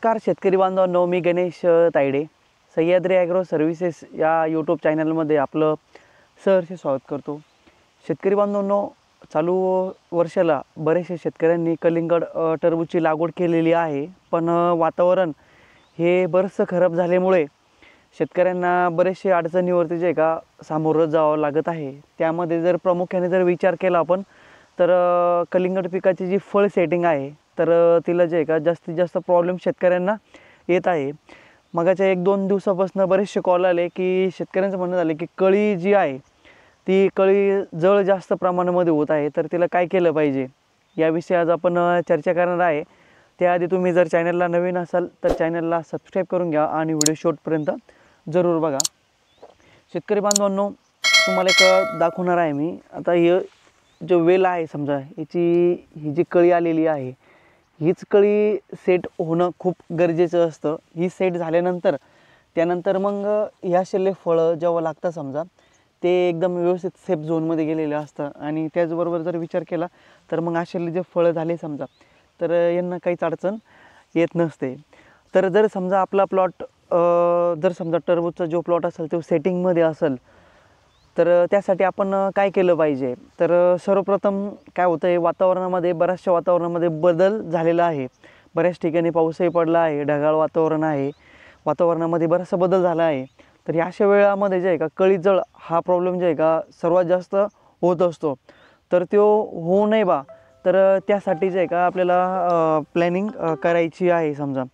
नमस्कार शेतकरी बांधवांनो, मी गणेश तायडे सह्याद्री ॲग्रो सर्व्हिसेस या यूट्यूब चॅनलमध्ये आपलं सहर्ष स्वागत करतो। शेतकरी बांधवांनो, चालू वर्षाला बरेचसे शेतकऱ्यांनी कलिंगड टरबूजची लागवड केलेली आहे, पण वातावरण हे बरंचसं खराब झाल्यामुळे शेतकऱ्यांना बरेचसे अडचणीवरती जे का सामोरं जावं लागत आहे। त्यामध्ये जर प्रामुख्याने जर विचार केला आपण तर कलिंगड पिकाची जी फळ सेटिंग आहे तर तिला जे का जास्तीत जास्त प्रॉब्लेम शेतकऱ्यांना येत आहे। मगाच्या 1-2 दिवसापासून बरेचसे कॉल आले की शेतकऱ्यांचं म्हणणं झालं की कळी जी आहे ती कळी जळ जास्त प्रमाणामध्ये होत आहे, तर तिला काय केलं पाहिजे याविषयी आज आपण चर्चा करणार आहे। त्याआधी तुम्ही जर चॅनलला नवीन असाल तर चॅनलला सबस्क्राईब करून घ्या आणि व्हिडिओ शेवटपर्यंत जरूर बघा। शेतकरी बांधवांनो, तुम्हाला एक दाखवणार आहे मी आता। हे जो वेल आहे समजा, ही जी कळी आलेली आहे हीच कळी सेट होणं खूप गरजेचं असतं। ही सेट झाल्यानंतर त्यानंतर मग ह्या शेले फळं जेव्हा लागतात समजा ते एकदम व्यवस्थित सेफ झोनमध्ये गेलेले असतं। आणि त्याचबरोबर जर विचार केला तर मग असे जे फळं झाले समजा तर यांना काहीच अडचण येत नसते। तर जर समजा आपला प्लॉट जर समजा टरबूजचा जो प्लॉट असेल तो सेटिंगमध्ये असेल तर त्यासाठी आपण काय केलं पाहिजे। तर सर्वप्रथम काय होतं आहे, वातावरणामध्ये बऱ्याचशा वातावरणामध्ये बदल झालेला आहे। बऱ्याच ठिकाणी पाऊसही पडला आहे, ढगाळ वातावरण आहे, वातावरणामध्ये बराचसा बदल झाला आहे। तर अशा वेळामध्ये जे आहे का कळीजळ हा प्रॉब्लेम जे आहे का सर्वात जास्त होत असतो। तर तो होऊ नये बा, तर त्यासाठी जे आहे का आपल्याला प्लॅनिंग करायची आहे समजा।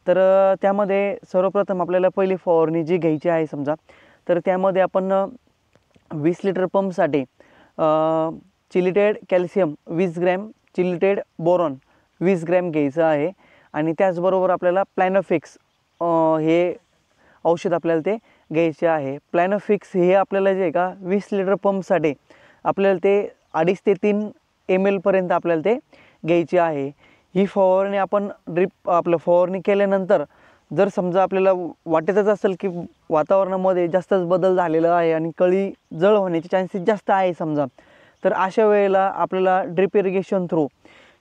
तर त्यामध्ये सर्वप्रथम आपल्याला पहिली फवारणी जी घ्यायची आहे समजा, तर त्यामध्ये आपण 20 लिटर पंपसाठी chelated calcium 20 gram, chelated boron 20 gram घ्यायचं आहे। आणि त्याचबरोबर आपल्याला प्लॅनोफिक्स हे औषध आपल्याला ते घ्यायचे आहे। प्लॅनोफिक्स हे आपल्याला जे आहे का 20 लिटर पंपसाठी आपल्याला ते 2.5 ते 3 ml पर्यंत आपल्याला ते घ्यायचे आहे। ही फवारणी आपण फवारणी केल्यानंतर जर समजा आपल्याला वाटतच असेल की वातावरणामध्ये जास्तच बदल झालेला आहे आणि कळी जळ होण्याचे चान्सेस जास्त आहे समजा, तर अशा वेळेला आपल्याला drip irrigation through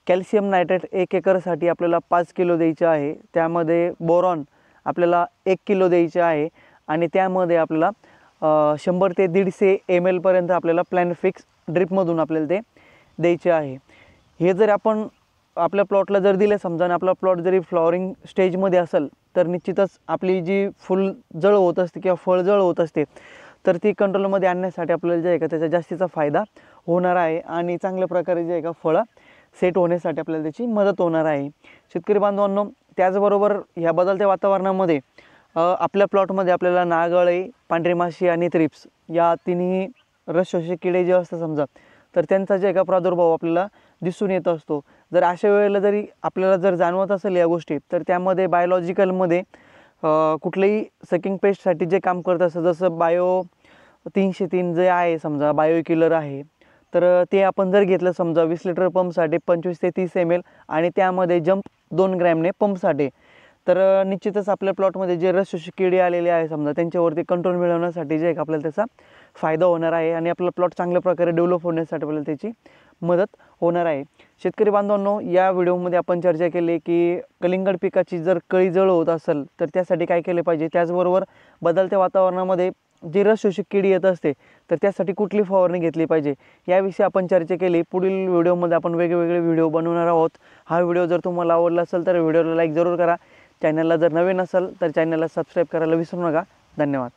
calcium nitrate 1 एकरसाठी आपल्याला 5 किलो द्यायचे आहे। त्यामध्ये बोरॉन आपल्याला 1 किलो द्यायचे आहे आणि त्यामध्ये आपल्याला 100 ते 150 ml पर्यंत आपल्याला प्लॅनोफिक्स ड्रिपमधून आपल्याला ते द्यायचे आहे। हे जर आपण आपल्या प्लॉटला जर दिले समजा आणि आपला प्लॉट जरी फ्लॉवरिंग स्टेजमध्ये असेल तर निश्चितच आपली जी फुल जळ होत असते किंवा फळ जळ होत असते तर ती कंट्रोलमध्ये आणण्यासाठी आपल्याला जे आहे का त्याचा जास्तीचा फायदा होणार आहे आणि चांगल्या प्रकारे जे आहे का फळं सेट होण्यासाठी आपल्याला त्याची मदत होणार आहे। शेतकरी बांधवांनो, त्याचबरोबर ह्या बदलत्या वातावरणामध्ये आपल्या प्लॉटमध्ये आपल्याला नागअळी, पांढरी माशी आणि थ्रिप्स या तिन्ही रस शोषक किडे जे असतात समजा, तर त्यांचा जे आहे का प्रादुर्भाव आपल्याला दिसून येत असतो। जर अशा वेळेला जरी आपल्याला जर जाणवत असेल या गोष्टी, तर त्यामध्ये बायोलॉजिकलमध्ये कुठलेही सकिंग पेस्टसाठी जे काम करत असतं जसं बायो 303 जे आहे समजा बायो किलर आहे, तर ते आपण जर घेतलं समजा 20 लिटर पंपसाठी 25 ते 30 ml आणि त्यामध्ये जंप 2 ग्रॅमने पंपसाठी, तर निश्चितच आपल्या प्लॉटमध्ये जे रस शोषक किडे आलेले आहे समजा त्यांच्यावरती कंट्रोल मिळवण्यासाठी जे एक आपल्याला त्याचा फायदा होणार आहे आणि आपला प्लॉट चांगल्या प्रकारे डेव्हलप होण्यासाठी आपल्याला त्याची मदत होणार आहे। शेतकरी बांधवांनो, या व्हिडिओमध्ये आपण चर्चा केली की कलिंगड पिकाची जर कळी जळ होत असेल तर त्यासाठी काय केले पाहिजे, त्याचबरोबर बदलत्या वातावरणामध्ये जी रस शोषक किडी येत असते तर त्यासाठी कुठली फवारणी घेतली पाहिजे याविषयी आपण चर्चा केली। पुढील व्हिडिओमध्ये आपण वेगवेगळे व्हिडिओ बनवणार आहोत। हा व्हिडिओ जर तुम्हाला आवडला असेल तर व्हिडिओला लाईक जरूर करा। चॅनलला जर नवीन असेल तर चॅनलला सबस्क्राईब करायला विसरू नका। धन्यवाद।